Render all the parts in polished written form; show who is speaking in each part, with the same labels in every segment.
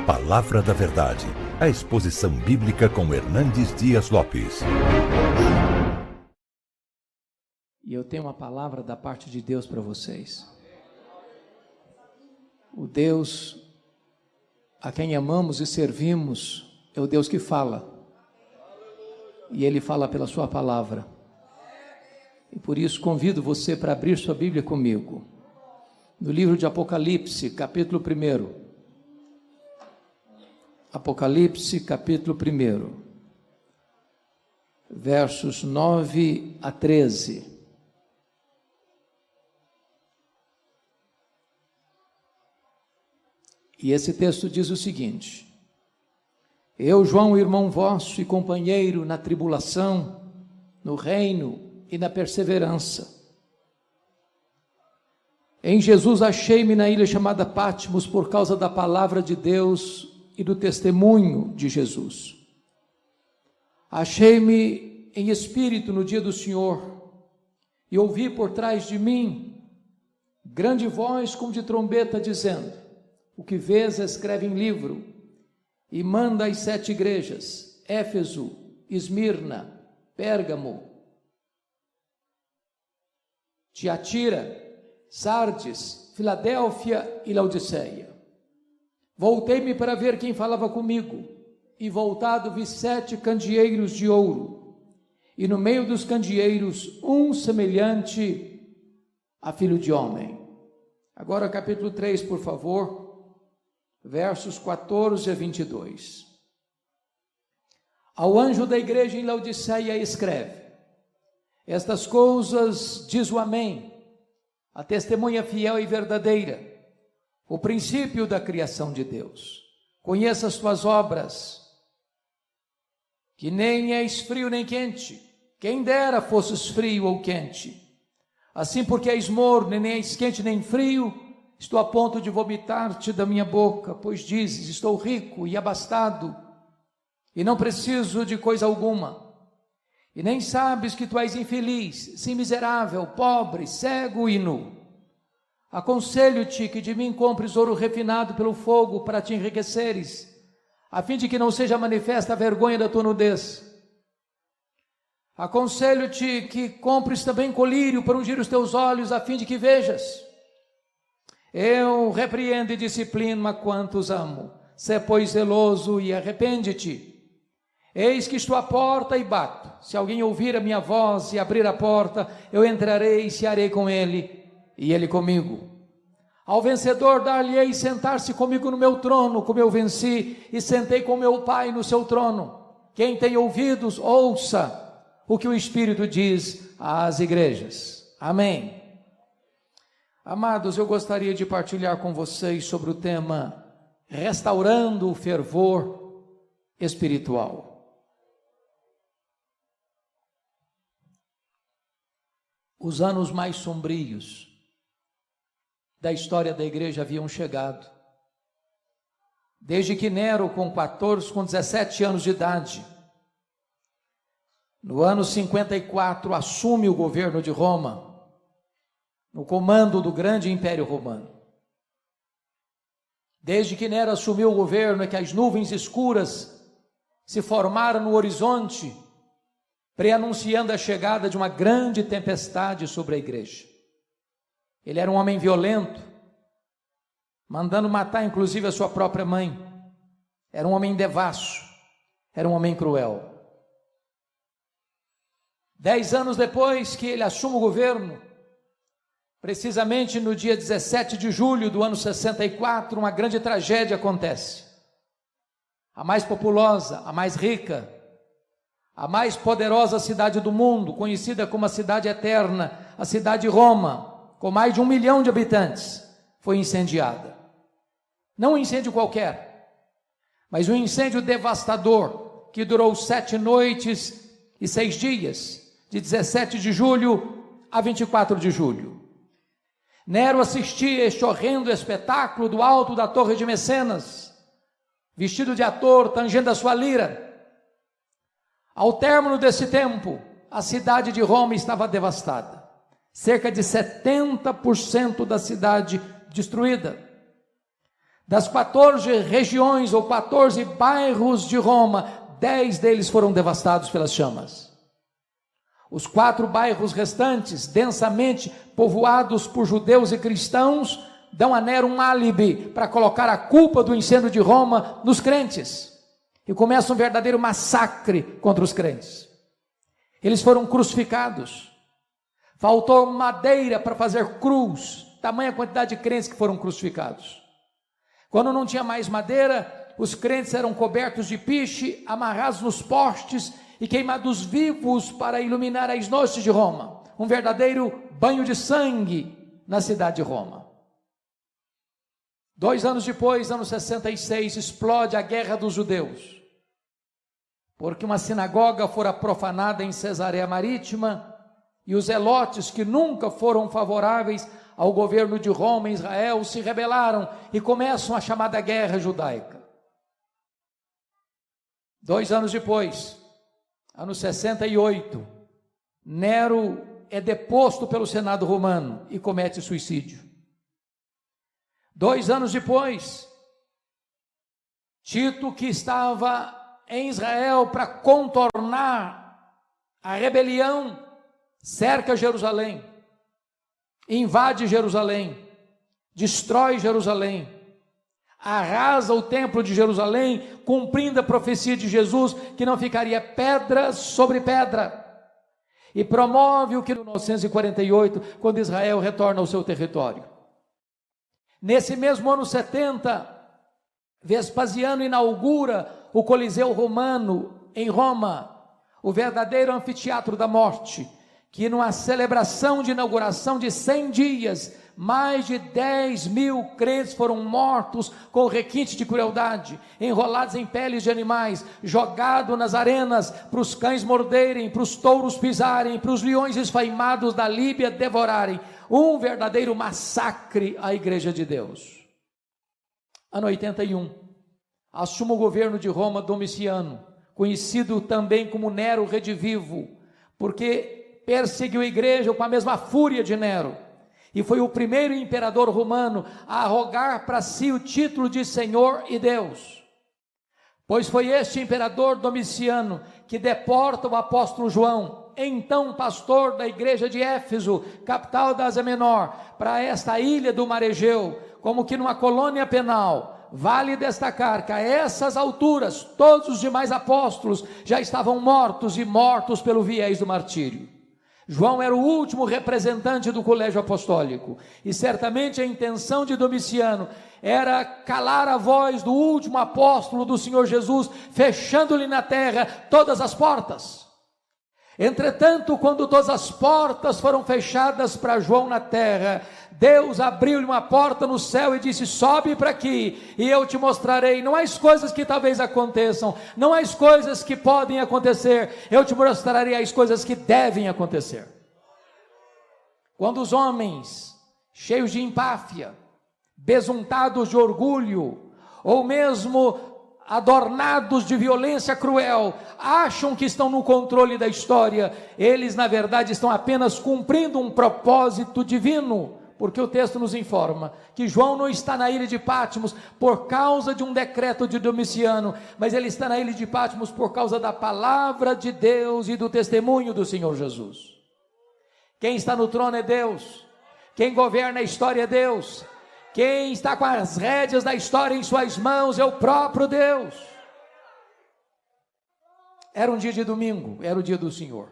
Speaker 1: Palavra da Verdade, a exposição bíblica com Hernandes Dias Lopes.
Speaker 2: E eu tenho uma palavra da parte de Deus para vocês. O Deus a quem amamos e servimos é o Deus que fala. E Ele fala pela sua palavra. E por isso convido você para abrir sua Bíblia comigo. No livro de Apocalipse, capítulo 1. Apocalipse, capítulo 1. Versos 9 a 13. E esse texto diz o seguinte: Eu, João, irmão vosso e companheiro na tribulação, no reino e na perseverança. Em Jesus achei-me na ilha chamada Patmos por causa da palavra de Deus e do testemunho de Jesus. Achei-me em espírito no dia do Senhor e ouvi por trás de mim grande voz como de trombeta dizendo: O que vês escreve em livro e manda às 7 igrejas, Éfeso, Esmirna, Pérgamo, Tiatira, Sardes, Filadélfia e Laodiceia. Voltei-me para ver quem falava comigo, e voltado vi 7 candeeiros de ouro, e no meio dos candeeiros um semelhante a filho de homem. Agora capítulo 3, por favor, versos 14 a 22. Ao anjo da igreja em Laodiceia escreve: Estas coisas diz o Amém, a testemunha fiel e verdadeira, o princípio da criação de Deus. Conheça as tuas obras, que nem és frio nem quente, quem dera fosses frio ou quente. Assim, porque és morno, nem és quente nem frio, estou a ponto de vomitar-te da minha boca, pois dizes: estou rico e abastado, e não preciso de coisa alguma. E nem sabes que tu és infeliz, sim miserável, pobre, cego e nu. Aconselho-te que de mim compres ouro refinado pelo fogo para te enriqueceres, a fim de que não seja manifesta a vergonha da tua nudez. Aconselho-te que compres também colírio para ungir os teus olhos, a fim de que vejas. Eu repreendo e disciplino a quantos amo. Sê, pois, zeloso e arrepende-te. Eis que estou à porta e bato. Se alguém ouvir a minha voz e abrir a porta, eu entrarei e cearei com ele, e ele comigo. Ao vencedor dar-lhe-ei sentar-se comigo no meu trono, como eu venci e sentei com meu Pai no seu trono. Quem tem ouvidos, ouça o que o Espírito diz às igrejas. Amém. Amados, eu gostaria de partilhar com vocês sobre o tema restaurando o fervor espiritual. Os anos mais sombrios da história da igreja haviam chegado. Desde que Nero, com 17 anos de idade, no ano 54, assume o governo de Roma, no comando do grande Império Romano. Desde que Nero assumiu o governo, é que as nuvens escuras se formaram no horizonte, preanunciando a chegada de uma grande tempestade sobre a igreja. Ele era um homem violento, mandando matar inclusive a sua própria mãe. Era um homem devasso, era um homem cruel. 10 anos depois que ele assume o governo, precisamente no dia 17 de julho do ano 64, uma grande tragédia acontece. A mais populosa, a mais rica, a mais poderosa cidade do mundo, conhecida como a cidade eterna, a cidade de Roma, com mais de 1 milhão de habitantes, foi incendiada. Não um incêndio qualquer, mas um incêndio devastador, que durou 7 noites e 6 dias, de 17 de julho a 24 de julho. Nero assistia este horrendo espetáculo do alto da Torre de Mecenas, vestido de ator, tangendo a sua lira. Ao término desse tempo, a cidade de Roma estava devastada. Cerca de 70% da cidade destruída. Das 14 regiões ou 14 bairros de Roma, 10 deles foram devastados pelas chamas. Os 4 bairros restantes, densamente povoados por judeus e cristãos, dão a Nero um álibi para colocar a culpa do incêndio de Roma nos crentes. E começa um verdadeiro massacre contra os crentes. Eles foram crucificados. Faltou madeira para fazer cruz, tamanha quantidade de crentes que foram crucificados. Quando não tinha mais madeira, os crentes eram cobertos de piche, amarrados nos postes e queimados vivos para iluminar as noites de Roma. Um verdadeiro banho de sangue na cidade de Roma. 2 anos depois, ano 66, explode a Guerra dos Judeus, porque uma sinagoga fora profanada em Cesareia Marítima, e os zelotes, que nunca foram favoráveis ao governo de Roma em Israel, se rebelaram e começam a chamada Guerra Judaica. 2 anos depois, ano 68, Nero é deposto pelo Senado romano e comete suicídio. 2 anos depois, Tito, que estava em Israel para contornar a rebelião, cerca Jerusalém, invade Jerusalém, destrói Jerusalém, arrasa o templo de Jerusalém, cumprindo a profecia de Jesus, que não ficaria pedra sobre pedra, e promove o que em 1948, quando Israel retorna ao seu território. Nesse mesmo ano 70, Vespasiano inaugura o Coliseu Romano em Roma, o verdadeiro anfiteatro da morte, que numa celebração de inauguração de 100 dias, mais de 10.000 crentes foram mortos com requinte de crueldade, enrolados em peles de animais, jogados nas arenas para os cães morderem, para os touros pisarem, para os leões esfaimados da Líbia devorarem. Um verdadeiro massacre à Igreja de Deus. Ano 81, assume o governo de Roma Domiciano, conhecido também como Nero Redivivo, porque perseguiu a igreja com a mesma fúria de Nero, e foi o primeiro imperador romano a arrogar para si o título de Senhor e Deus, pois foi este imperador Domiciano que deporta o apóstolo João, então pastor da igreja de Éfeso, capital da Ásia Menor, para esta ilha do Mar Egeu, como que numa colônia penal. Vale destacar que a essas alturas, todos os demais apóstolos já estavam mortos, e mortos pelo viés do martírio. João era o último representante do colégio apostólico, e certamente a intenção de Domiciano era calar a voz do último apóstolo do Senhor Jesus, fechando-lhe na terra todas as portas. Entretanto, quando todas as portas foram fechadas para João na terra, Deus abriu-lhe uma porta no céu e disse: sobe para aqui e eu te mostrarei, não as coisas que talvez aconteçam, não as coisas que podem acontecer, eu te mostrarei as coisas que devem acontecer. Quando os homens, cheios de empáfia, besuntados de orgulho, ou mesmo adornados de violência cruel, acham que estão no controle da história, eles na verdade estão apenas cumprindo um propósito divino, porque o texto nos informa que João não está na ilha de Patmos por causa de um decreto de Domiciano, mas ele está na ilha de Patmos por causa da palavra de Deus e do testemunho do Senhor Jesus. Quem está no trono é Deus, quem governa a história é Deus, quem está com as rédeas da história em suas mãos é o próprio Deus. Era um dia de domingo, era o dia do Senhor,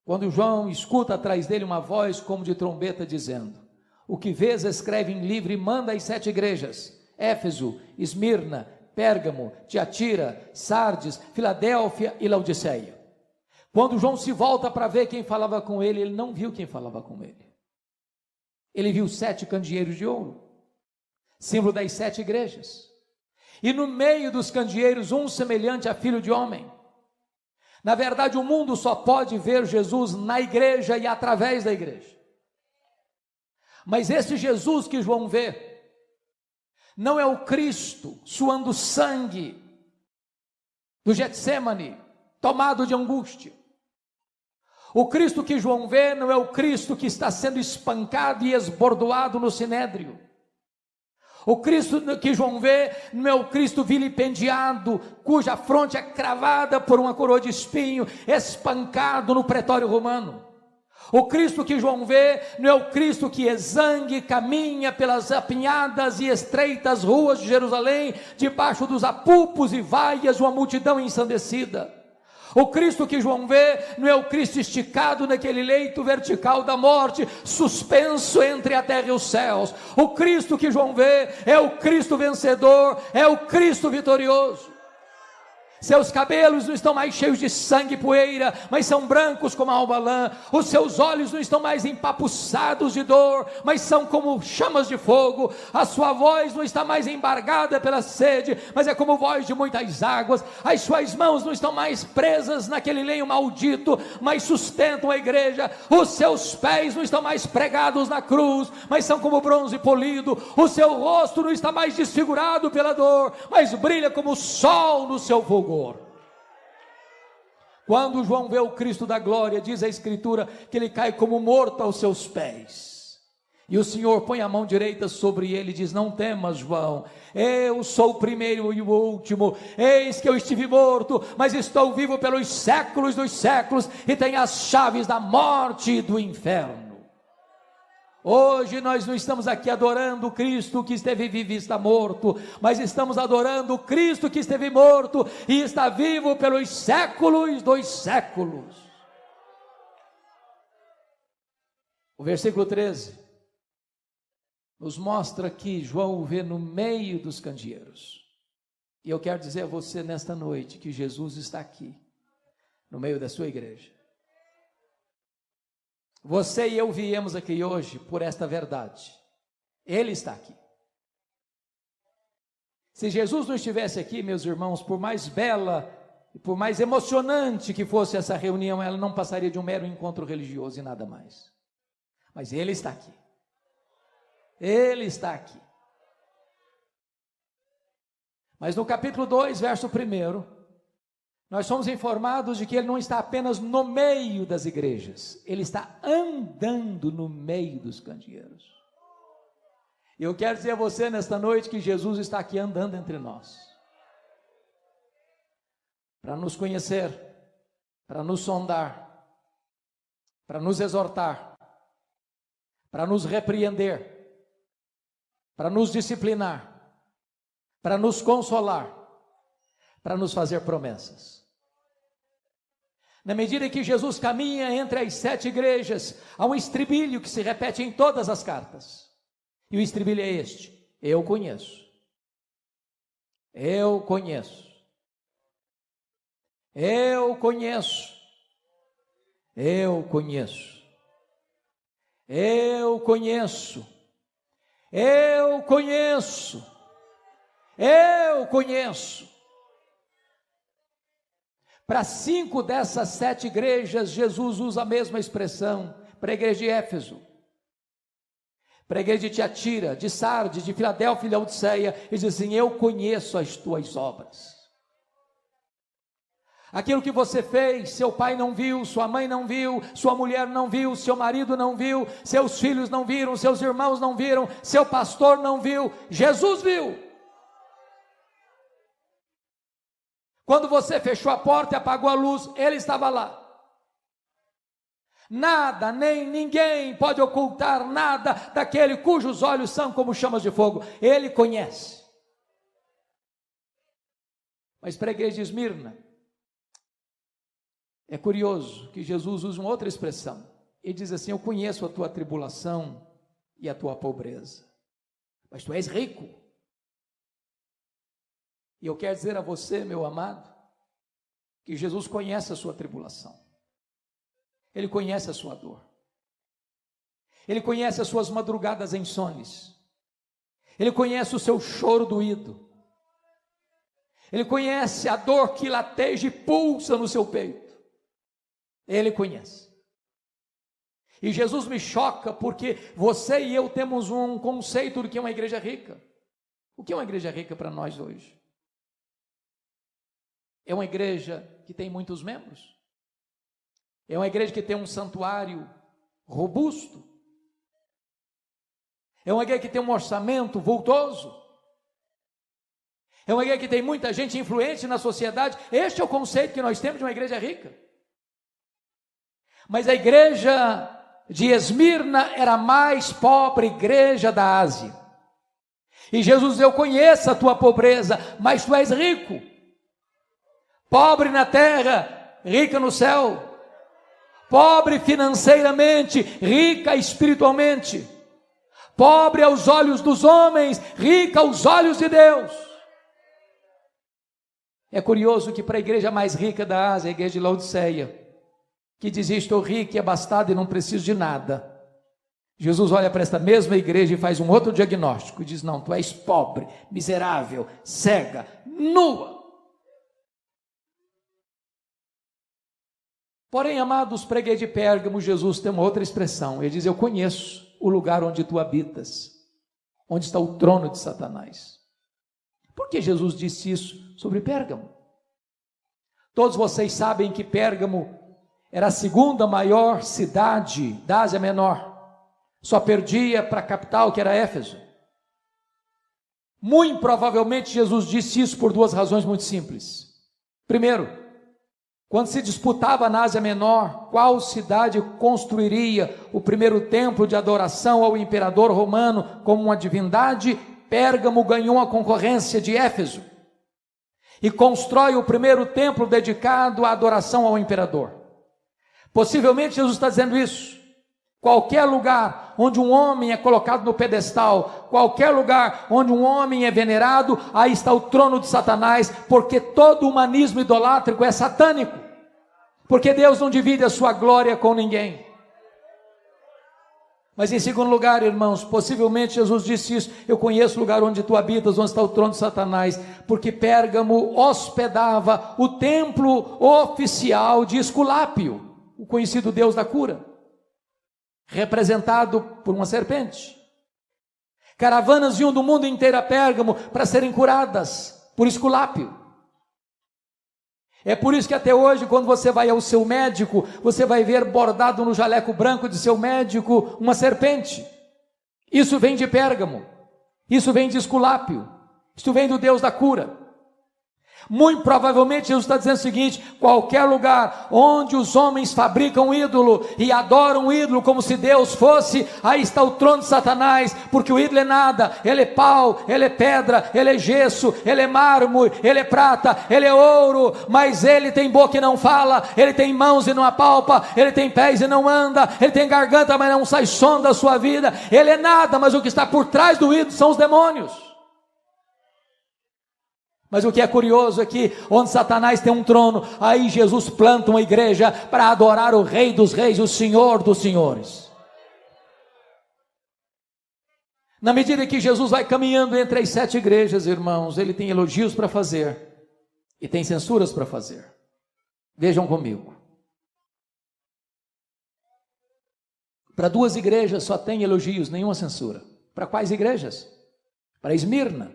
Speaker 2: quando João escuta atrás dele uma voz como de trombeta dizendo: o que vês escreve em livro e manda às 7 igrejas: Éfeso, Esmirna, Pérgamo, Tiatira, Sardes, Filadélfia e Laodiceia. Quando João se volta para ver quem falava com ele, ele não viu quem falava com ele. Ele viu 7 candeeiros de ouro, símbolo das 7 igrejas, e no meio dos candeeiros um semelhante a filho de homem. Na verdade, o mundo só pode ver Jesus na igreja e através da igreja. Mas esse Jesus que João vê não é o Cristo suando sangue do Getsêmani, tomado de angústia. O Cristo que João vê não é o Cristo que está sendo espancado e esbordoado no Sinédrio. O Cristo que João vê não é o Cristo vilipendiado, cuja fronte é cravada por uma coroa de espinho, espancado no pretório romano. O Cristo que João vê não é o Cristo que exangue, caminha pelas apinhadas e estreitas ruas de Jerusalém, debaixo dos apupos e vaias de uma multidão ensandecida. O Cristo que João vê não é o Cristo esticado naquele leito vertical da morte, suspenso entre a terra e os céus. O Cristo que João vê é o Cristo vencedor, é o Cristo vitorioso. Seus cabelos não estão mais cheios de sangue e poeira, mas são brancos como a alba lã. Os seus olhos não estão mais empapuçados de dor, mas são como chamas de fogo. A sua voz não está mais embargada pela sede, mas é como voz de muitas águas. As suas mãos não estão mais presas naquele lenho maldito, mas sustentam a igreja. Os seus pés não estão mais pregados na cruz, mas são como bronze polido. O seu rosto não está mais desfigurado pela dor, mas brilha como o sol no seu fulgor. Quando João vê o Cristo da glória, diz a Escritura que ele cai como morto aos seus pés, e o Senhor põe a mão direita sobre ele e diz: não temas, João, eu sou o primeiro e o último, eis que eu estive morto, mas estou vivo pelos séculos dos séculos, e tenho as chaves da morte e do inferno. Hoje nós não estamos aqui adorando o Cristo que esteve vivo e está morto, mas estamos adorando o Cristo que esteve morto e está vivo pelos séculos dos séculos. O versículo 13 nos mostra que João o vê no meio dos candeeiros, e eu quero dizer a você nesta noite que Jesus está aqui, no meio da sua igreja. Você e eu viemos aqui hoje por esta verdade. Ele está aqui. Se Jesus não estivesse aqui, meus irmãos, por mais bela e por mais emocionante que fosse essa reunião, ela não passaria de um mero encontro religioso e nada mais. Mas Ele está aqui. Ele está aqui. Mas no capítulo 2, verso 1, nós somos informados de que Ele não está apenas no meio das igrejas, Ele está andando no meio dos candeeiros. E eu quero dizer a você nesta noite que Jesus está aqui andando entre nós, para nos conhecer, para nos sondar, para nos exortar, para nos repreender, para nos disciplinar, para nos consolar, para nos fazer promessas. Na medida em que Jesus caminha entre as 7 igrejas, há um estribilho que se repete em todas as cartas, e o estribilho é este: eu conheço, eu conheço, eu conheço, eu conheço, eu conheço, eu conheço, eu conheço. Para 5 dessas 7 igrejas, Jesus usa a mesma expressão. Para a igreja de Éfeso, para a igreja de Tiatira, de Sardes, de Filadélfia e Laodiceia, ele diz assim: eu conheço as tuas obras. Aquilo que você fez, seu pai não viu, sua mãe não viu, sua mulher não viu, seu marido não viu, seus filhos não viram, seus irmãos não viram, seu pastor não viu, Jesus viu. Quando você fechou a porta e apagou a luz, Ele estava lá. Nada, nem ninguém pode ocultar nada daquele cujos olhos são como chamas de fogo. Ele conhece. Mas para a igreja de Esmirna, é curioso que Jesus usa uma outra expressão. Ele diz assim: eu conheço a tua tribulação e a tua pobreza, mas tu és rico. E eu quero dizer a você, meu amado, que Jesus conhece a sua tribulação, Ele conhece a sua dor, Ele conhece as suas madrugadas insones, Ele conhece o seu choro doído, Ele conhece a dor que lateja e pulsa no seu peito, Ele conhece. E Jesus me choca porque você e eu temos um conceito do que é uma igreja rica. O que é uma igreja rica para nós hoje? É uma igreja que tem muitos membros? É uma igreja que tem um santuário robusto? É uma igreja que tem um orçamento vultoso. É uma igreja que tem muita gente influente na sociedade. Este é o conceito que nós temos de uma igreja rica. Mas a igreja de Esmirna era a mais pobre igreja da Ásia. E Jesus diz: eu conheço a tua pobreza, mas tu és rico. Pobre na terra, rica no céu. Pobre financeiramente, rica espiritualmente. Pobre aos olhos dos homens, rica aos olhos de Deus. É curioso que para a igreja mais rica da Ásia, a igreja de Laodiceia, que dizia: estou rico e abastado e não preciso de nada, Jesus olha para esta mesma igreja e faz um outro diagnóstico, e diz: não, tu és pobre, miserável, cega, nua. Porém, amados, para a igreja de Pérgamo, Jesus tem uma outra expressão. Ele diz: eu conheço o lugar onde tu habitas, onde está o trono de Satanás. Por que Jesus disse isso sobre Pérgamo? Todos vocês sabem que Pérgamo era a segunda maior cidade da Ásia Menor, só perdia para a capital, que era Éfeso. Muito provavelmente Jesus disse isso por duas razões muito simples. Primeiro, quando se disputava na Ásia Menor qual cidade construiria o primeiro templo de adoração ao imperador romano como uma divindade, Pérgamo ganhou a concorrência de Éfeso e constrói o primeiro templo dedicado à adoração ao imperador. Possivelmente Jesus está dizendo isso. Qualquer lugar onde um homem é colocado no pedestal, qualquer lugar onde um homem é venerado, aí está o trono de Satanás, porque todo humanismo idolátrico é satânico, porque Deus não divide a sua glória com ninguém. Mas em segundo lugar, irmãos, possivelmente Jesus disse isso: eu conheço o lugar onde tu habitas, onde está o trono de Satanás, porque Pérgamo hospedava o templo oficial de Esculápio, o conhecido deus da cura, representado por uma serpente. Caravanas vinham do mundo inteiro a Pérgamo para serem curadas por Esculápio. É por isso que até hoje, quando você vai ao seu médico, você vai ver bordado no jaleco branco de seu médico uma serpente. Isso vem de Pérgamo, isso vem de Esculápio, isso vem do Deus da cura. Muito provavelmente Jesus está dizendo o seguinte: qualquer lugar onde os homens fabricam um ídolo e adoram um ídolo como se Deus fosse, aí está o trono de Satanás, porque o ídolo é nada, ele é pau, ele é pedra, ele é gesso, ele é mármore, ele é prata, ele é ouro, mas ele tem boca e não fala, ele tem mãos e não apalpa, ele tem pés e não anda, ele tem garganta mas não sai som da sua vida, ele é nada, mas o que está por trás do ídolo são os demônios. Mas o que é curioso é que onde Satanás tem um trono, aí Jesus planta uma igreja para adorar o Rei dos Reis, o Senhor dos Senhores. Na medida que Jesus vai caminhando entre as 7 igrejas, irmãos, ele tem elogios para fazer e tem censuras para fazer. Vejam comigo. Para 2 igrejas só tem elogios, nenhuma censura. Para quais igrejas? Para Esmirna,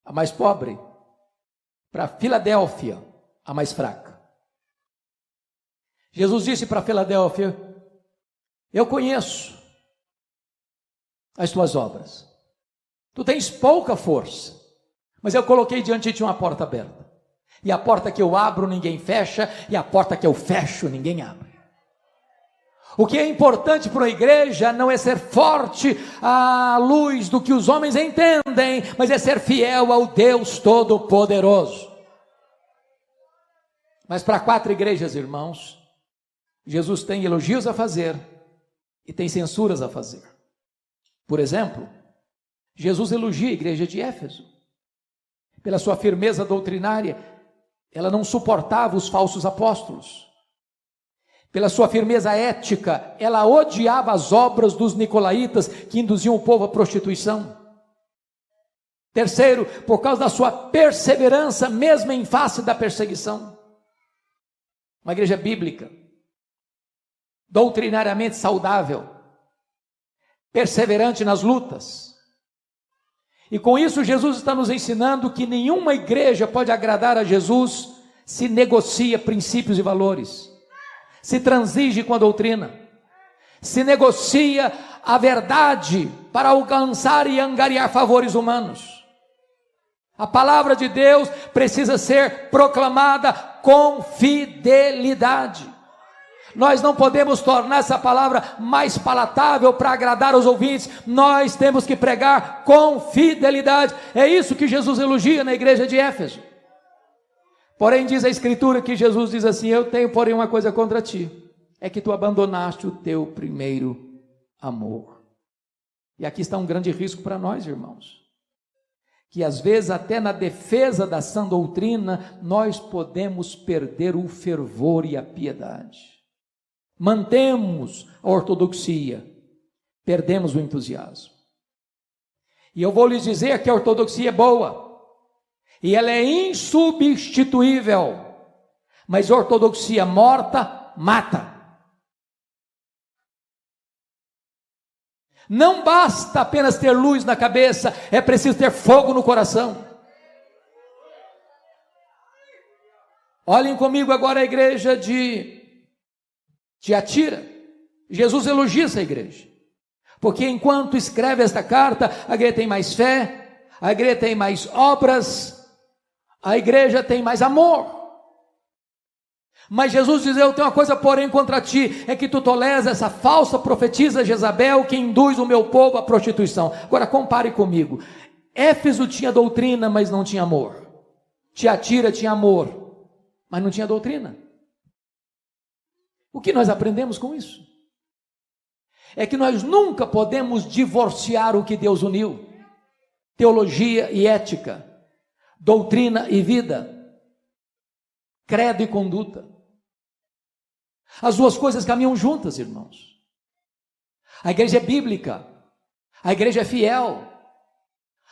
Speaker 2: a mais pobre. Para Filadélfia, a mais fraca. Jesus disse para Filadélfia: eu conheço as tuas obras, tu tens pouca força, mas eu coloquei diante de ti uma porta aberta, e a porta que eu abro ninguém fecha, e a porta que eu fecho ninguém abre. O que é importante para a igreja não é ser forte à luz do que os homens entendem, mas é ser fiel ao Deus Todo-Poderoso. Mas para 4 igrejas, irmãos, Jesus tem elogios a fazer e tem censuras a fazer. Por exemplo, Jesus elogia a igreja de Éfeso pela sua firmeza doutrinária. Ela não suportava os falsos apóstolos. Pela sua firmeza ética, ela odiava as obras dos nicolaítas que induziam o povo à prostituição. Terceiro, por causa da sua perseverança, mesmo em face da perseguição. Uma igreja bíblica, doutrinariamente saudável, perseverante nas lutas. E com isso Jesus está nos ensinando que nenhuma igreja pode agradar a Jesus se negocia princípios e valores, se transige com a doutrina, se negocia a verdade para alcançar e angariar favores humanos. A palavra de Deus precisa ser proclamada com fidelidade. Nós não podemos tornar essa palavra mais palatável para agradar os ouvintes. Nós temos que pregar com fidelidade. É isso que Jesus elogia na igreja de Éfeso. Porém, diz a Escritura que Jesus diz assim: eu tenho, porém, uma coisa contra ti, é que tu abandonaste o teu primeiro amor. E aqui está um grande risco para nós, irmãos, que às vezes até na defesa da sã doutrina, nós podemos perder o fervor e a piedade. Mantemos a ortodoxia, perdemos o entusiasmo. E eu vou lhes dizer que a ortodoxia é boa, e ela é insubstituível, mas a ortodoxia morta mata. Não basta apenas ter luz na cabeça, é preciso ter fogo no coração. Olhem comigo agora a igreja de Tiatira. Jesus elogia essa igreja, porque enquanto escreve esta carta, a igreja tem mais fé, a igreja tem mais obras, a igreja tem mais amor. Mas Jesus diz: eu tenho uma coisa porém contra ti, é que tu toleras essa falsa profetisa Jezabel, que induz o meu povo à prostituição. Agora compare comigo. Éfeso tinha doutrina, mas não tinha amor. Tiatira tinha amor, mas não tinha doutrina. O que nós aprendemos com isso? É que nós nunca podemos divorciar o que Deus uniu: teologia e ética, doutrina e vida, credo e conduta. As duas coisas caminham juntas, irmãos. A igreja é bíblica, a igreja é fiel,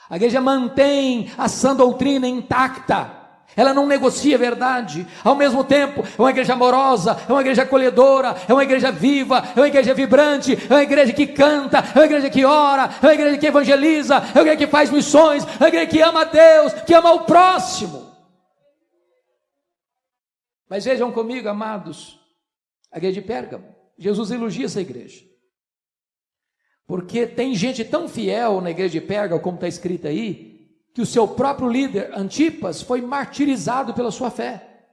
Speaker 2: a igreja mantém a sã doutrina intacta, ela não negocia a verdade. Ao mesmo tempo, é uma igreja amorosa, é uma igreja acolhedora, é uma igreja viva, é uma igreja vibrante, é uma igreja que canta, é uma igreja que ora, é uma igreja que evangeliza, é uma igreja que faz missões, é uma igreja que ama a Deus, que ama o próximo. Mas vejam comigo, amados, a igreja de Pérgamo, Jesus elogia essa igreja, porque tem gente tão fiel na igreja de Pérgamo, como está escrito aí, que o seu próprio líder, Antipas, foi martirizado pela sua fé.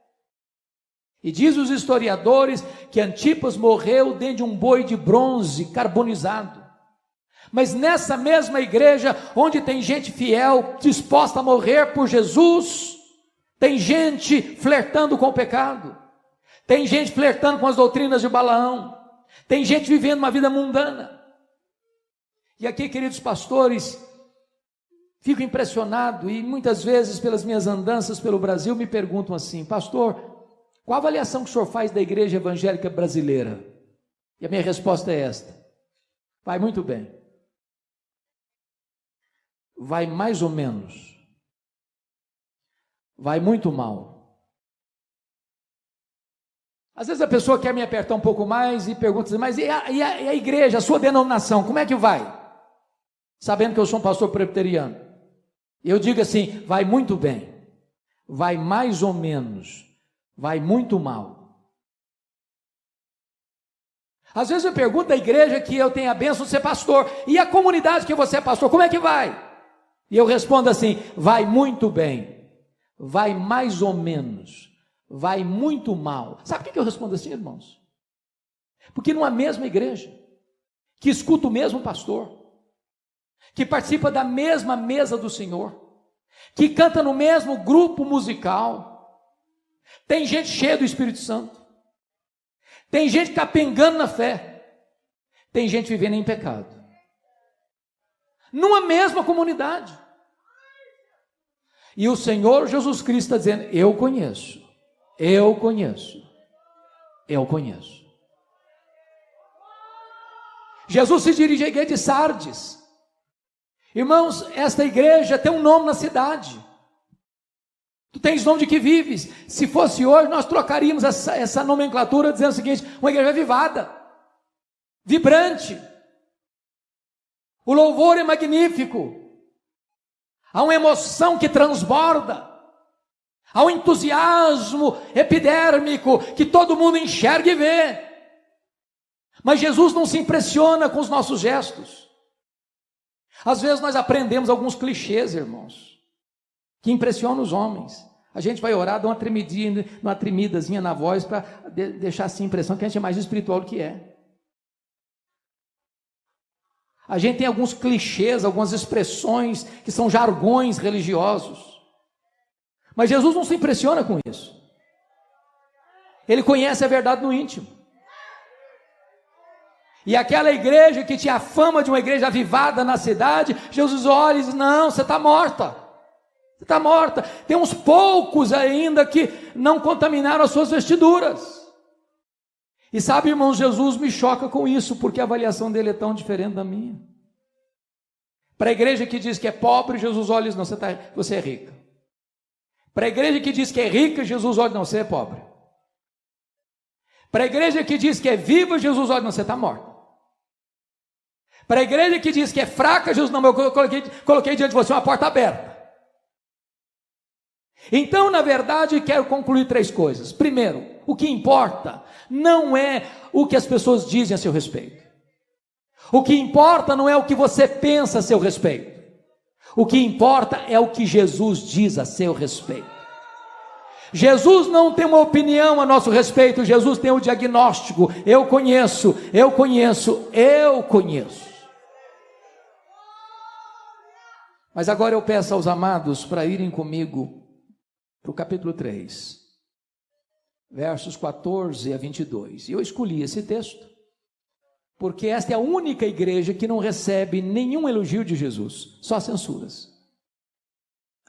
Speaker 2: E diz os historiadores que Antipas morreu dentro de um boi de bronze carbonizado. Mas nessa mesma igreja, onde tem gente fiel, disposta a morrer por Jesus, tem gente flertando com o pecado, tem gente flertando com as doutrinas de Balaão, tem gente vivendo uma vida mundana. E aqui, queridos pastores, fico impressionado, e muitas vezes pelas minhas andanças pelo Brasil me perguntam assim: pastor, qual a avaliação que o senhor faz da igreja evangélica brasileira? E a minha resposta é esta: vai muito bem, vai mais ou menos, vai muito mal. Às vezes a pessoa quer me apertar um pouco mais e pergunta assim: mas e a igreja, a sua denominação, como é que vai? Sabendo que eu sou um pastor presbiteriano. Eu digo assim: vai muito bem, vai mais ou menos, vai muito mal. Às vezes eu pergunto à igreja que eu tenho a bênção de ser pastor: e a comunidade que você é pastor, como é que vai? E eu respondo assim: vai muito bem, vai mais ou menos, vai muito mal. Sabe por que eu respondo assim, irmãos? Porque numa mesma igreja, que escuta o mesmo pastor, que participa da mesma mesa do Senhor, que canta no mesmo grupo musical, tem gente cheia do Espírito Santo, tem gente capengando na fé, tem gente vivendo em pecado, numa mesma comunidade. E o Senhor Jesus Cristo está dizendo: eu conheço. Jesus se dirige à igreja de Sardes. Irmãos, esta igreja tem um nome na cidade. Tu tens nome de que vives. Se fosse hoje, nós trocaríamos essa nomenclatura, dizendo o seguinte: uma igreja avivada, vibrante, o louvor é magnífico, há uma emoção que transborda, há um entusiasmo epidérmico que todo mundo enxerga e vê. Mas Jesus não se impressiona com os nossos gestos. Às vezes nós aprendemos alguns clichês, irmãos, que impressionam os homens. A gente vai orar, dá uma tremidazinha na voz para deixar assim a impressão que a gente é mais espiritual do que é. A gente tem alguns clichês, algumas expressões que são jargões religiosos. Mas Jesus não se impressiona com isso. Ele conhece a verdade no íntimo. E aquela igreja que tinha a fama de uma igreja avivada na cidade, Jesus olha e diz: não, você está morta. Você está morta. Tem uns poucos ainda que não contaminaram as suas vestiduras. E sabe, irmãos, Jesus me choca com isso, porque a avaliação dele é tão diferente da minha. Para a igreja que diz que é pobre, Jesus olha e diz: não, você é rica. Para a igreja que diz que é rica, Jesus olha: não, você é pobre. Para a igreja que diz que é viva, Jesus olha: não, você está morto. Para a igreja que diz que é fraca, Jesus: não, eu coloquei diante de você uma porta aberta. Então, na verdade, quero concluir 3 coisas. Primeiro, o que importa não é o que as pessoas dizem a seu respeito. O que importa não é o que você pensa a seu respeito. O que importa é o que Jesus diz a seu respeito. Jesus não tem uma opinião a nosso respeito, Jesus tem um diagnóstico: eu conheço. Mas agora eu peço aos amados para irem comigo para o capítulo 3, versos 14 a 22. E eu escolhi esse texto porque esta é a única igreja que não recebe nenhum elogio de Jesus, só censuras.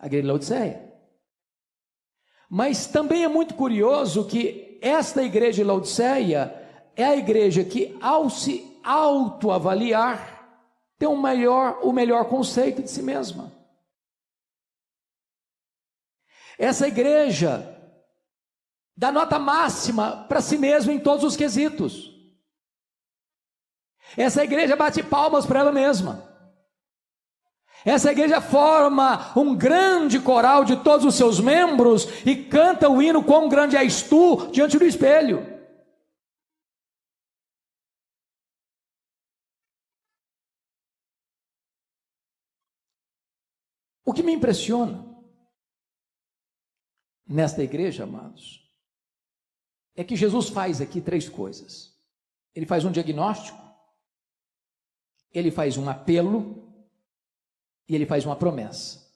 Speaker 2: A igreja de Laodiceia. Mas também é muito curioso que esta igreja de Laodiceia é a igreja que, ao se autoavaliar, tem o melhor conceito de si mesma. Essa igreja dá nota máxima para si mesma em todos os quesitos. Essa igreja bate palmas para ela mesma. Essa igreja forma um grande coral de todos os seus membros e canta o hino "Quão grande és tu" diante do espelho. O que me impressiona nesta igreja, amados, é que Jesus faz aqui 3 coisas. Ele faz um diagnóstico, ele faz um apelo e ele faz uma promessa.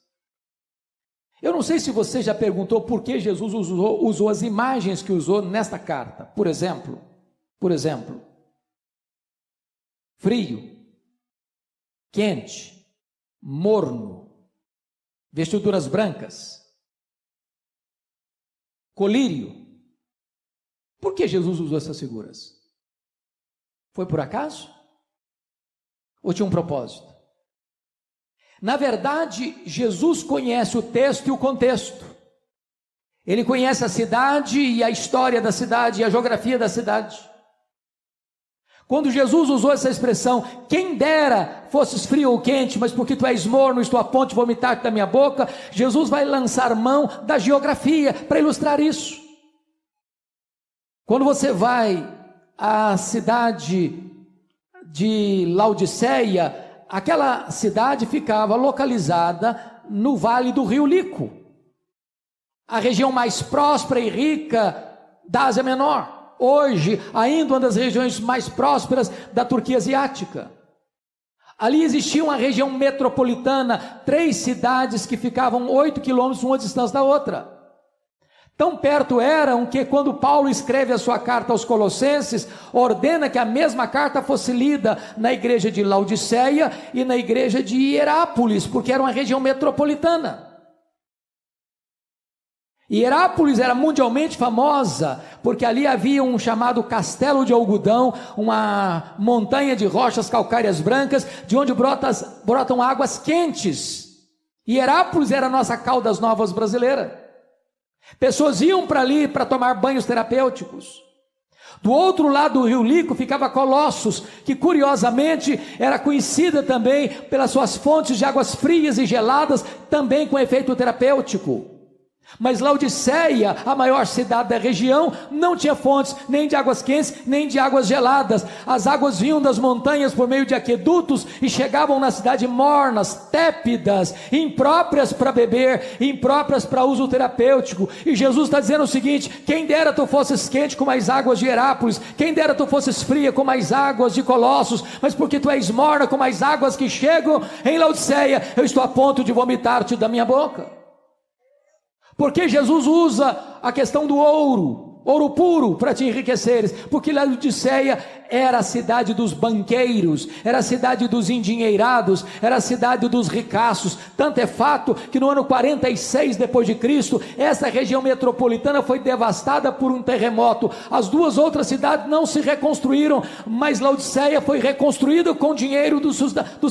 Speaker 2: Eu não sei se você já perguntou por que Jesus usou as imagens que usou nesta carta. Por exemplo, frio, quente, morno, vestiduras brancas, colírio. Por que Jesus usou essas figuras? Foi por acaso? Ou tinha um propósito? Na verdade, Jesus conhece o texto e o contexto. Ele conhece a cidade e a história da cidade e a geografia da cidade. Quando Jesus usou essa expressão: quem dera fosses frio ou quente, mas porque tu és morno, estou a ponto de vomitar-te da minha boca, Jesus vai lançar mão da geografia para ilustrar isso. Quando você vai à cidade de Laodiceia, aquela cidade ficava localizada no vale do rio Lico, a região mais próspera e rica da Ásia Menor. Hoje, ainda uma das regiões mais prósperas da Turquia Asiática. Ali existia uma região metropolitana, 3 cidades que ficavam 8 quilômetros uma distância da outra. Tão perto eram que, quando Paulo escreve a sua carta aos Colossenses, ordena que a mesma carta fosse lida na igreja de Laodiceia e na igreja de Hierápolis, porque era uma região metropolitana. Hierápolis era mundialmente famosa, porque ali havia um chamado Castelo de Algodão, uma montanha de rochas calcárias brancas, de onde brotam águas quentes. Hierápolis era a nossa Caldas Novas brasileira. Pessoas iam para ali para tomar banhos terapêuticos. Do outro lado do rio Lico ficava Colossos, que curiosamente era conhecida também pelas suas fontes de águas frias e geladas, também com efeito terapêutico. Mas Laodiceia, a maior cidade da região, não tinha fontes nem de águas quentes, nem de águas geladas. As águas vinham das montanhas por meio de aquedutos e chegavam na cidade mornas, tépidas, impróprias para beber, impróprias para uso terapêutico. E Jesus está dizendo o seguinte: quem dera tu fosses quente como as águas de Herápolis, quem dera tu fosses fria como as águas de Colossos, mas porque tu és morna como as águas que chegam em Laodiceia, eu estou a ponto de vomitar-te da minha boca. Porque Jesus usa a questão do ouro puro para te enriqueceres, porque Laodiceia era a cidade dos banqueiros, era a cidade dos endinheirados, era a cidade dos ricaços. Tanto é fato que no ano 46 depois de Cristo, essa região metropolitana foi devastada por um terremoto. As duas outras cidades não se reconstruíram, mas Laodiceia foi reconstruída com o dinheiro dos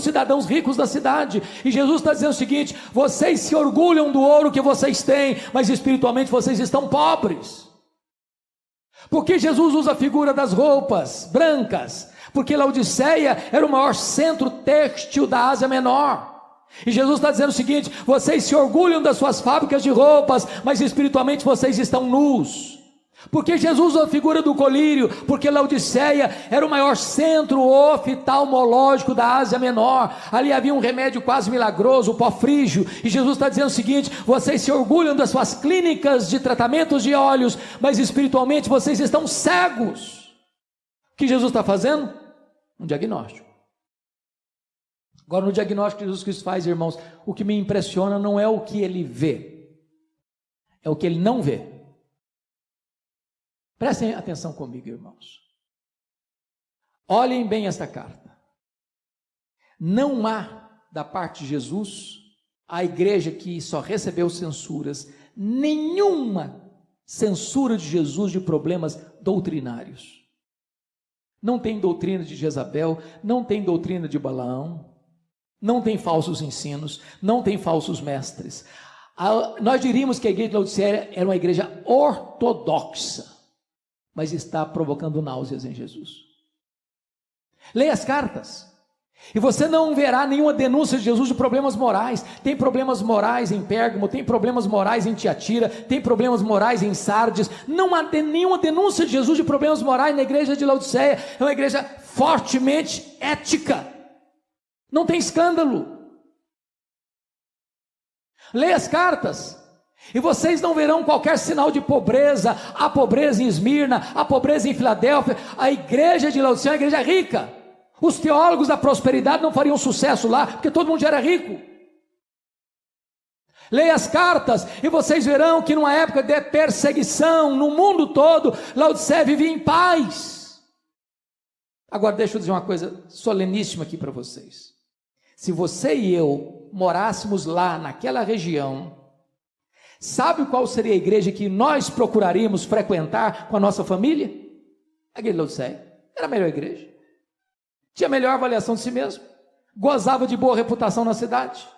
Speaker 2: cidadãos ricos da cidade. E Jesus está dizendo o seguinte: vocês se orgulham do ouro que vocês têm, mas espiritualmente vocês estão pobres. Porque Jesus usa a figura das roupas brancas? Porque Laodiceia era o maior centro têxtil da Ásia Menor. E Jesus está dizendo o seguinte: vocês se orgulham das suas fábricas de roupas, mas espiritualmente vocês estão nus. Porque Jesus usa a figura do colírio? Porque Laodiceia era o maior centro oftalmológico da Ásia Menor. Ali havia um remédio quase milagroso, o pó frígio. E Jesus está dizendo o seguinte: vocês se orgulham das suas clínicas de tratamentos de olhos, mas espiritualmente vocês estão cegos. O que Jesus está fazendo? Um diagnóstico. Agora, no diagnóstico que Jesus Cristo faz, irmãos, o que me impressiona não é o que ele vê, é o que ele não vê. Prestem atenção comigo, irmãos. Olhem bem esta carta. Não há, da parte de Jesus, a igreja que só recebeu censuras, nenhuma censura de Jesus de problemas doutrinários. Não tem doutrina de Jezabel, não tem doutrina de Balaão, não tem falsos ensinos, não tem falsos mestres. Nós diríamos que a igreja de Laodiceia era uma igreja ortodoxa, mas está provocando náuseas em Jesus. Leia as cartas, e você não verá nenhuma denúncia de Jesus de problemas morais. Tem problemas morais em Pérgamo, tem problemas morais em Tiatira, tem problemas morais em Sardes. Não há nenhuma denúncia de Jesus de problemas morais na igreja de Laodiceia. É uma igreja fortemente ética, não tem escândalo. Leia as cartas, e vocês não verão qualquer sinal de pobreza. Há pobreza em Esmirna, há pobreza em Filadélfia. A igreja de Laodiceia é uma igreja rica. Os teólogos da prosperidade não fariam sucesso lá, porque todo mundo já era rico. Leia as cartas, e vocês verão que numa época de perseguição no mundo todo, Laodiceia vivia em paz. Agora deixa eu dizer uma coisa soleníssima aqui para vocês. Se você e eu morássemos lá naquela região, sabe qual seria a igreja que nós procuraríamos frequentar com a nossa família? A igreja de Laodiceia. Era a melhor igreja. Tinha a melhor avaliação de si mesmo. Gozava de boa reputação na cidade.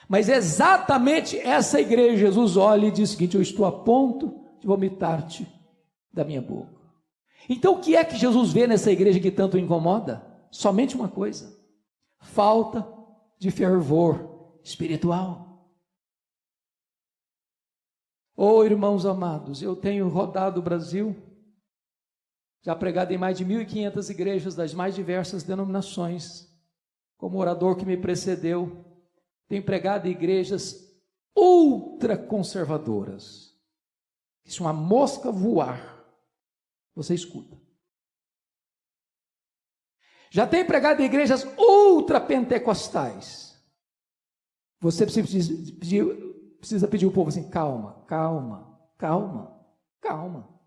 Speaker 2: Mas exatamente essa igreja, Jesus olha e diz o seguinte: eu estou a ponto de vomitar-te da minha boca. Então o que é que Jesus vê nessa igreja que tanto o incomoda? Somente uma coisa: falta de fervor espiritual. Oh, irmãos amados, eu tenho rodado o Brasil, já pregado em mais de 1.500 igrejas das mais diversas denominações. Como orador que me precedeu, tenho pregado em igrejas ultraconservadoras. Se uma mosca voar, você escuta. Já tenho pregado em igrejas ultrapentecostais. Você precisa pedir ao povo assim: calma, calma, calma, calma.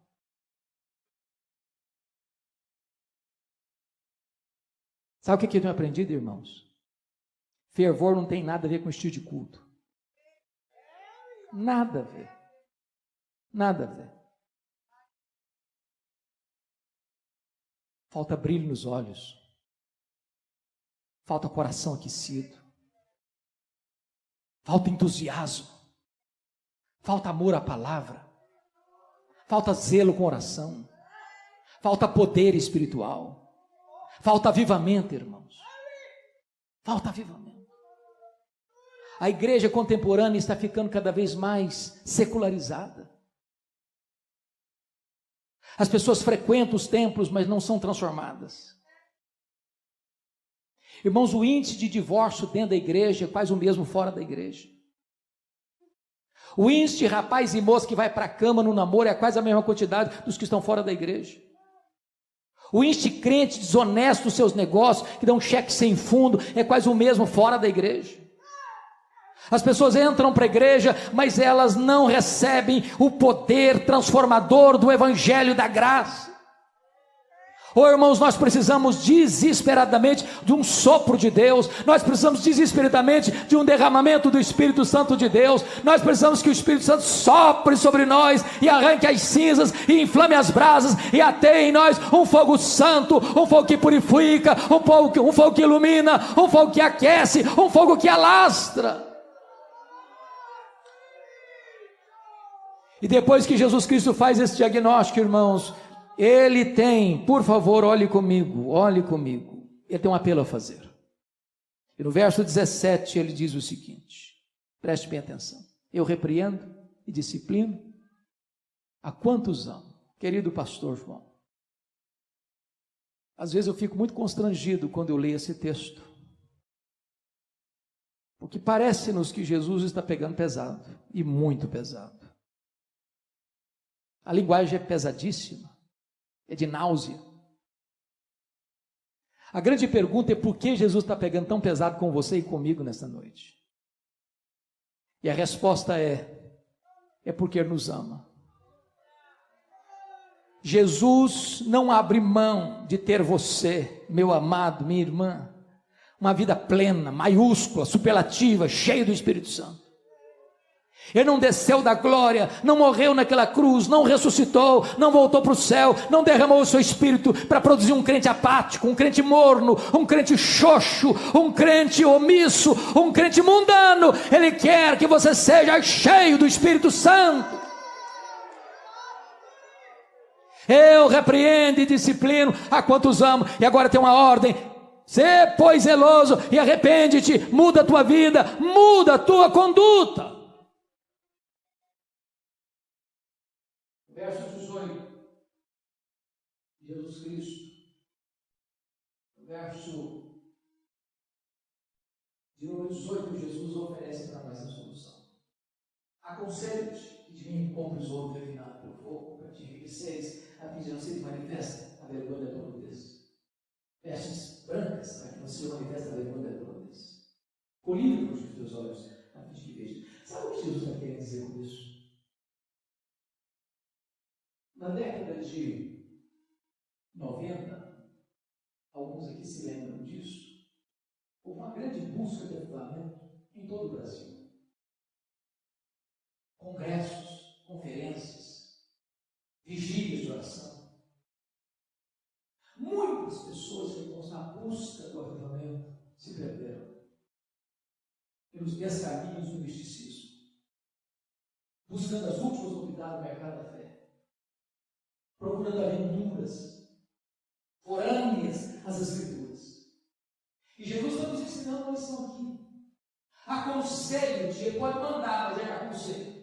Speaker 2: Sabe o que eu tenho aprendido, irmãos? Fervor não tem nada a ver com estilo de culto. Nada a ver. Nada a ver. Falta brilho nos olhos. Falta coração aquecido. Falta entusiasmo. Falta amor à palavra. Falta zelo com oração. Falta poder espiritual. Falta avivamento, irmãos. Falta avivamento. A igreja contemporânea está ficando cada vez mais secularizada. As pessoas frequentam os templos, mas não são transformadas. Irmãos, o índice de divórcio dentro da igreja é quase o mesmo fora da igreja. O índice de rapaz e moça que vai para a cama no namoro é quase a mesma quantidade dos que estão fora da igreja. O índice de crente desonesto nos seus negócios, que dá um cheque sem fundo, é quase o mesmo fora da igreja. As pessoas entram para a igreja, mas elas não recebem o poder transformador do evangelho da graça. Irmãos, nós precisamos desesperadamente de um sopro de Deus, nós precisamos desesperadamente de um derramamento do Espírito Santo de Deus, nós precisamos que o Espírito Santo sopre sobre nós e arranque as cinzas e inflame as brasas e ateie em nós um fogo santo, um fogo que purifica, um fogo que ilumina, um fogo que aquece, um fogo que alastra. E depois que Jesus Cristo faz esse diagnóstico, irmãos, Ele tem, por favor, olhe comigo, Ele tem um apelo a fazer. E no verso 17 ele diz o seguinte, preste bem atenção: eu repreendo e disciplino a quantos amo. Querido pastor João, às vezes eu fico muito constrangido quando eu leio esse texto, porque parece-nos que Jesus está pegando pesado, e muito pesado. A linguagem é pesadíssima, é de náusea. A grande pergunta é por que Jesus está pegando tão pesado com você e comigo nessa noite? E a resposta é porque Ele nos ama. Jesus não abre mão de ter você, meu amado, minha irmã, uma vida plena, maiúscula, superlativa, cheia do Espírito Santo. Ele não desceu da glória, não morreu naquela cruz, não ressuscitou, não voltou para o céu, não derramou o seu espírito para produzir um crente apático, um crente morno, um crente xoxo, um crente omisso, um crente mundano. Ele quer que você seja cheio do Espírito Santo. Eu repreendo e disciplino a quantos amo. E agora tem uma ordem: sê, pois, zeloso e arrepende-te, muda a tua vida, muda a tua conduta. Verso 18, Jesus Cristo, verso de número 18, Jesus oferece para nós a solução. Aconselho-te que de mim compres ouro refinado pelo fogo, para te enriqueceres, a fim de não se manifesta a vergonha da tua nudez. Vestes brancas, para que não se manifesta a vergonha da tua nudez. Colírio os teus olhos, a fim de que vejas. Sabe o que Jesus está querendo dizer com isso? Na década de 90, alguns aqui se lembram disso, houve uma grande busca de avivamento em todo o Brasil. Congressos, conferências, vigílias de oração. Muitas pessoas, irmãos, na busca do avivamento, se perderam pelos descaminhos do misticismo, buscando as últimas novidades do mercado da fé, procurando aventuras forâneas às Escrituras. E Jesus está nos ensinando uma lição aqui. Aconselho-te, Ele pode mandar, mas é aconselho.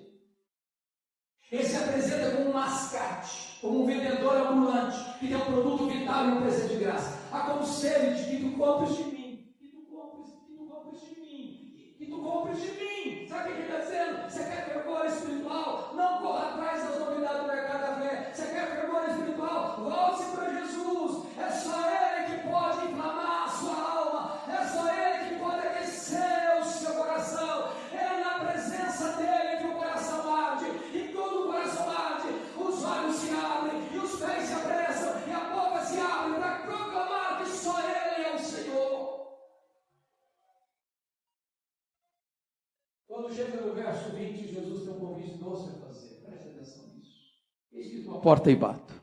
Speaker 2: Ele se apresenta como um mascate, como um vendedor ambulante, que tem um produto vital e um presente de graça. Aconselho-te que tu compres de mim, que tu compres de mim, que tu compres de mim. Sabe o que ele está dizendo? Você quer fervor espiritual? Não corra atrás das novidades do mercado da fé. Você quer fervor espiritual? Volte-se para Jesus. É só Ele que pode inflamar a sua alma. É só Ele que pode aquecer o seu coração. É na presença dEle que o coração arde. E quando o coração arde, os olhos se abrem, e os pés se apressam, e a boca se abre para proclamar que só Ele é o Senhor. Quando chega no verso 20, Jesus tem um convite doce a fazer. Preste atenção nisso. Eis que estou à porta e bato.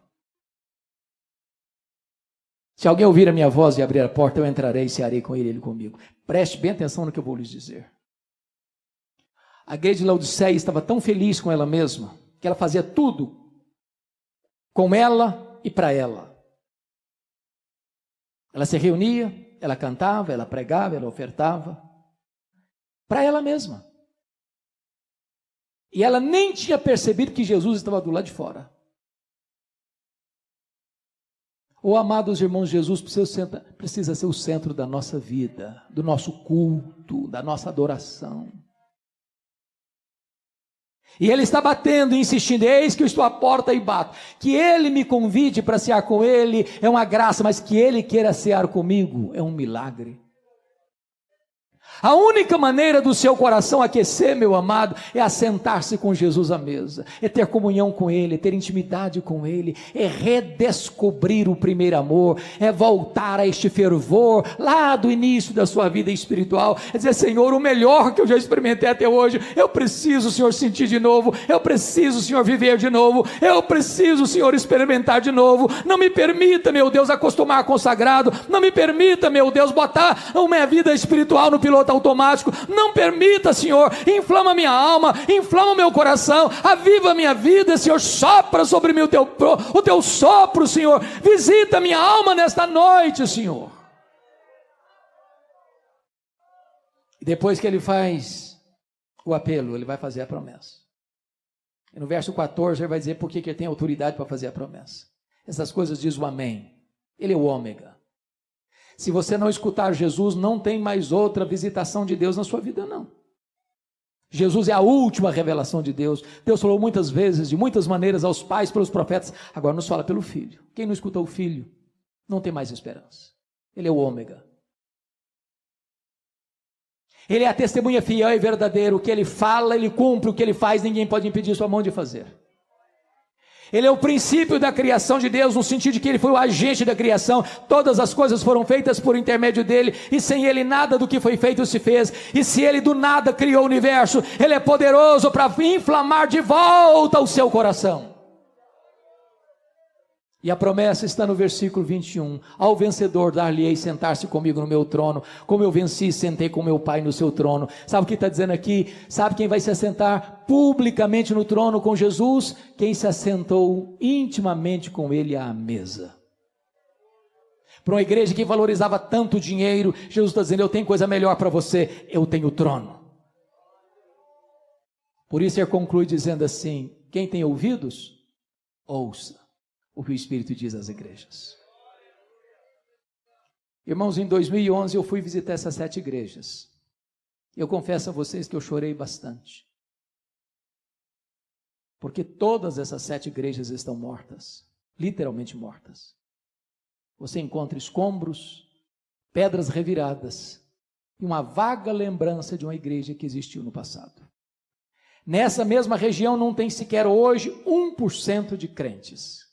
Speaker 2: Se alguém ouvir a minha voz e abrir a porta, eu entrarei e cearei com ele comigo. Preste bem atenção no que eu vou lhes dizer. A igreja de Laodiceia estava tão feliz com ela mesma, que ela fazia tudo com ela e para ela. Ela se reunia, ela cantava, ela pregava, ela ofertava. para ela mesma. E ela nem tinha percebido que Jesus estava do lado de fora. Oh, amados irmãos, Jesus precisa ser o centro da nossa vida, do nosso culto, da nossa adoração. E Ele está batendo e insistindo: eis que eu estou à porta e bato. Que Ele me convide para cear com Ele é uma graça, mas que Ele queira cear comigo é um milagre. A única maneira do seu coração aquecer, meu amado, é assentar-se com Jesus à mesa, é ter comunhão com Ele, é ter intimidade com Ele, é redescobrir o primeiro amor, é voltar a este fervor lá do início da sua vida espiritual, é dizer: Senhor, o melhor que eu já experimentei até hoje, eu preciso, Senhor, sentir de novo, eu preciso, Senhor, viver de novo, eu preciso, Senhor, experimentar de novo. Não me permita, meu Deus, acostumar com o sagrado, não me permita, meu Deus, botar a minha vida espiritual no piloto automático, não permita, Senhor, inflama minha alma, inflama meu coração, aviva minha vida, Senhor, sopra sobre mim o teu sopro, Senhor, visita minha alma nesta noite, Senhor. E depois que Ele faz o apelo, Ele vai fazer a promessa. E no verso 14 Ele vai dizer por que Ele tem autoridade para fazer a promessa. Essas coisas diz o amém. Ele é o ômega. Se você não escutar Jesus, não tem mais outra visitação de Deus na sua vida, não. Jesus é a última revelação de Deus. Deus falou muitas vezes, de muitas maneiras, aos pais, pelos profetas. Agora nos fala pelo Filho. Quem não escuta o Filho, não tem mais esperança. Ele é o ômega. Ele é a testemunha fiel e verdadeira. O que Ele fala, Ele cumpre. O que Ele faz, ninguém pode impedir sua mão de fazer. Ele é o princípio da criação de Deus, no sentido de que Ele foi o agente da criação. Todas as coisas foram feitas por intermédio dEle, e sem Ele nada do que foi feito se fez. E se Ele do nada criou o universo, Ele é poderoso para inflamar de volta o seu coração. E a promessa está no versículo 21. Ao vencedor dar-lhe-ei sentar-se comigo no meu trono, como eu venci e sentei com meu Pai no seu trono. Sabe o que está dizendo aqui? Sabe quem vai se assentar publicamente no trono com Jesus? Quem se assentou intimamente com Ele à mesa. Para uma igreja que valorizava tanto dinheiro, Jesus está dizendo: eu tenho coisa melhor para você, eu tenho o trono. Por isso Ele conclui dizendo assim: quem tem ouvidos, ouça o que o Espírito diz às igrejas. Irmãos, em 2011 eu fui visitar essas 7 igrejas. Eu confesso a vocês que eu chorei bastante. Porque todas essas 7 igrejas estão mortas. Literalmente mortas. Você encontra escombros, pedras reviradas e uma vaga lembrança de uma igreja que existiu no passado. Nessa mesma região não tem sequer hoje 1% de crentes.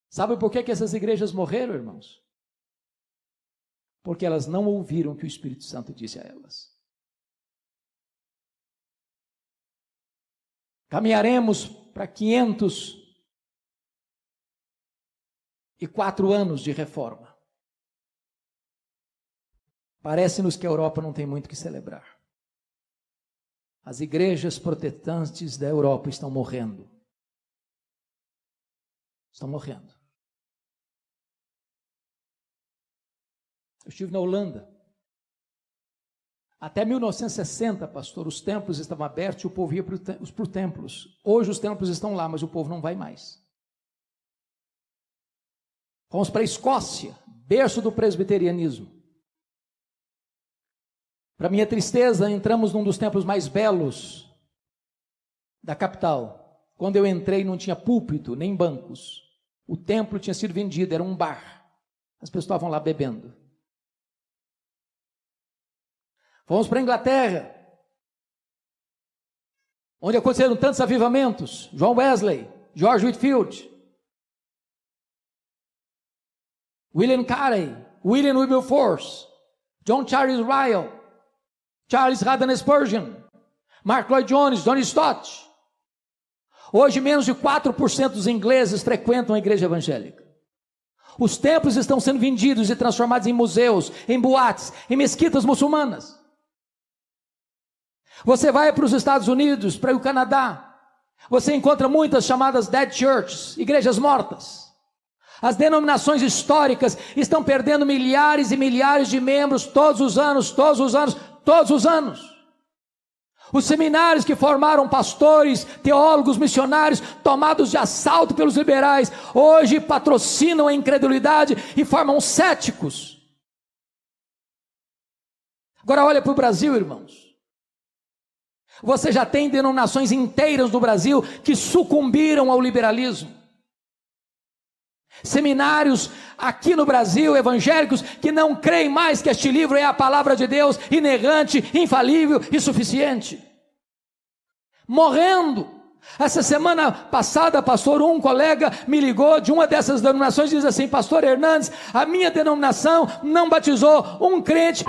Speaker 2: Sabe por que essas igrejas morreram, irmãos? Porque elas não ouviram o que o Espírito Santo disse a elas. Caminharemos para 504 anos de reforma. Parece-nos que a Europa não tem muito o que celebrar. As igrejas protestantes da Europa estão morrendo. Estão morrendo. Eu estive na Holanda. Até 1960, pastor, os templos estavam abertos e o povo ia para os templos. Hoje os templos estão lá, mas o povo não vai mais. Vamos para a Escócia, berço do presbiterianismo. Para minha tristeza, entramos num dos templos mais belos da capital. Quando eu entrei, não tinha púlpito, nem bancos. O templo tinha sido vendido, era um bar. As pessoas estavam lá bebendo. Fomos para a Inglaterra, onde aconteceram tantos avivamentos. John Wesley, George Whitefield, William Carey, William Wilberforce, John Charles Ryle, Charles Haddon Spurgeon, Mark Lloyd Jones, John Stott. Hoje menos de 4% dos ingleses frequentam a igreja evangélica. Os templos estão sendo vendidos e transformados em museus, em boates, em mesquitas muçulmanas. Você vai para os Estados Unidos, para o Canadá, você encontra muitas chamadas dead churches, igrejas mortas. As denominações históricas estão perdendo milhares e milhares de membros todos os anos, todos os anos. Os seminários que formaram pastores, teólogos, missionários, tomados de assalto pelos liberais, hoje patrocinam a incredulidade e formam céticos. Agora olha para o Brasil, irmãos. Você já tem denominações inteiras no Brasil que sucumbiram ao liberalismo. Seminários aqui no Brasil, evangélicos, que não creem mais que este livro é a palavra de Deus, inerrante, infalível e suficiente. Morrendo. Essa semana passada, pastor, um colega me ligou de uma dessas denominações e diz assim: pastor Hernandes, a minha denominação não batizou um crente.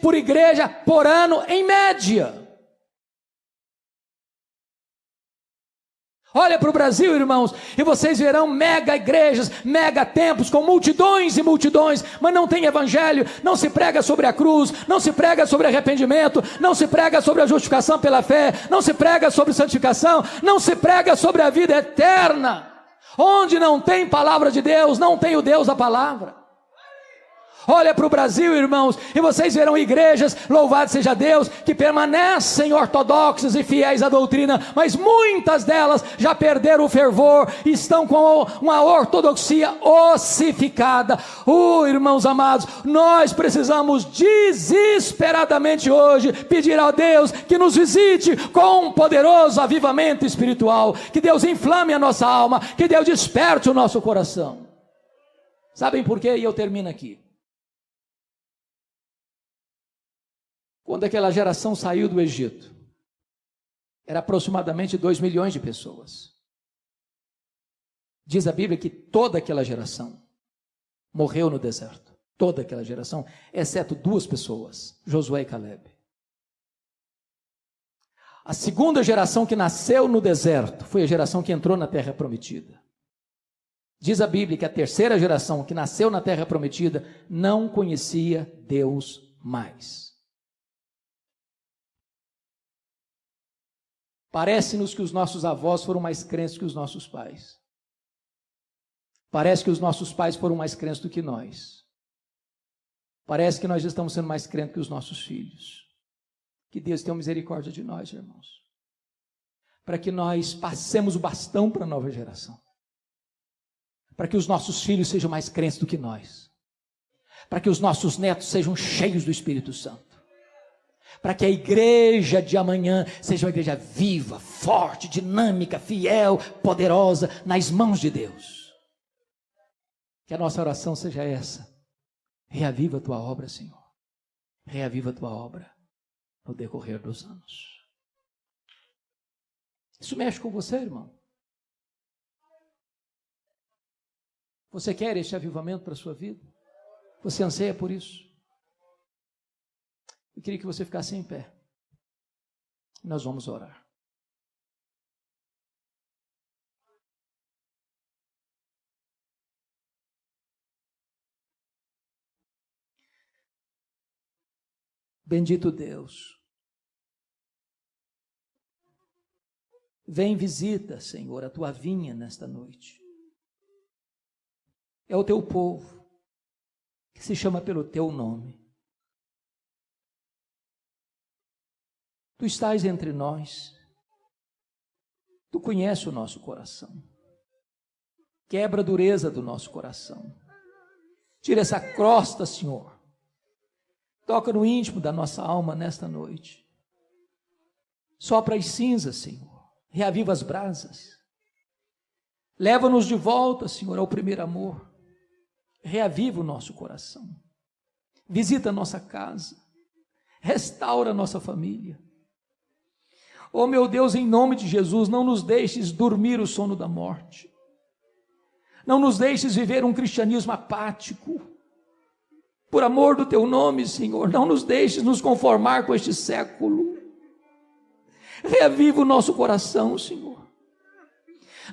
Speaker 2: Por igreja, por ano, em média. Olha para o Brasil, irmãos, e vocês verão mega igrejas, mega templos, com multidões e multidões, mas não tem evangelho, não se prega sobre a cruz, não se prega sobre arrependimento, não se prega sobre a justificação pela fé, não se prega sobre santificação, não se prega sobre a vida eterna. Onde não tem palavra de Deus, não tem o Deus da palavra. Olha para o Brasil, irmãos, e vocês verão igrejas, louvado seja Deus, que permanecem ortodoxas e fiéis à doutrina, mas muitas delas já perderam o fervor, estão com uma ortodoxia ossificada. Irmãos amados, nós precisamos desesperadamente hoje pedir a Deus que nos visite com um poderoso avivamento espiritual, que Deus inflame a nossa alma, que Deus desperte o nosso coração. Sabem por quê? E eu termino aqui. Quando aquela geração saiu do Egito, era aproximadamente 2 milhões de pessoas. Diz a Bíblia que toda aquela geração morreu no deserto. Toda aquela geração, exceto 2 pessoas, Josué e Caleb. A segunda geração que nasceu no deserto foi a geração que entrou na terra prometida. Diz a Bíblia que a terceira geração que nasceu na terra prometida não conhecia Deus mais. Parece-nos que os nossos avós foram mais crentes que os nossos pais. Parece que os nossos pais foram mais crentes do que nós. Parece que nós estamos sendo mais crentes que os nossos filhos. Que Deus tenha misericórdia de nós, irmãos. Para que nós passemos o bastão para a nova geração. Para que os nossos filhos sejam mais crentes do que nós. para que os nossos netos sejam cheios do Espírito Santo, para que a igreja de amanhã seja uma igreja viva, forte, dinâmica, fiel, poderosa, nas mãos de Deus. Que a nossa oração seja essa: reaviva a tua obra, Senhor, reaviva a tua obra no decorrer dos anos. Isso mexe com você, irmão? Você quer este avivamento para a sua vida? Você anseia por isso? Eu queria que você ficasse em pé. Nós vamos orar. Bendito Deus. Vem, visita, Senhor, a tua vinha nesta noite. É o teu povo que se chama pelo teu nome. Tu estás entre nós. Tu conheces o nosso coração. Quebra a dureza do nosso coração. Tira essa crosta, Senhor. Toca no íntimo da nossa alma nesta noite. Sopra as cinzas, Senhor. Reaviva as brasas. Leva-nos de volta, Senhor, ao primeiro amor. Reaviva o nosso coração. Visita a nossa casa. Restaura a nossa família. Oh, meu Deus, em nome de Jesus, não nos deixes dormir o sono da morte. Não nos deixes viver um cristianismo apático. Por amor do teu nome, Senhor, não nos deixes nos conformar com este século. Reaviva o nosso coração, Senhor.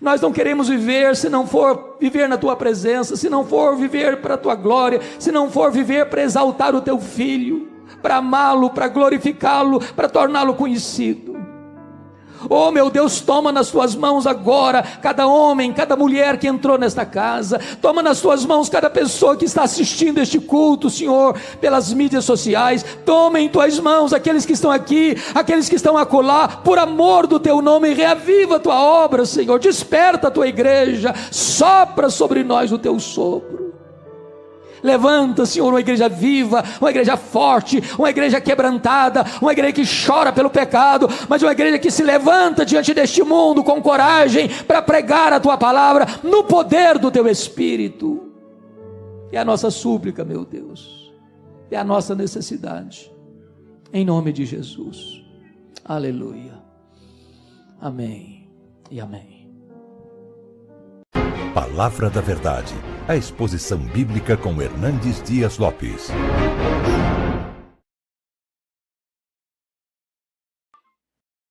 Speaker 2: Nós não queremos viver se não for viver na tua presença, se não for viver para a tua glória, se não for viver para exaltar o teu filho, para amá-lo, para glorificá-lo, para torná-lo conhecido. Oh, meu Deus, toma nas tuas mãos agora cada homem, cada mulher que entrou nesta casa. Toma nas tuas mãos cada pessoa que está assistindo este culto, Senhor, pelas mídias sociais. Toma em tuas mãos aqueles que estão aqui, aqueles que estão acolá, por amor do teu nome. Reaviva a tua obra, Senhor. Desperta a tua igreja. Sopra sobre nós o teu sopro. Levanta, Senhor, uma igreja viva, uma igreja forte, uma igreja quebrantada, uma igreja que chora pelo pecado, mas uma igreja que se levanta diante deste mundo com coragem para pregar a tua palavra no poder do teu Espírito. É a nossa súplica, meu Deus, é a nossa necessidade, em nome de Jesus. Aleluia. Amém e amém.
Speaker 1: Palavra da Verdade, a exposição bíblica com Hernandes Dias Lopes.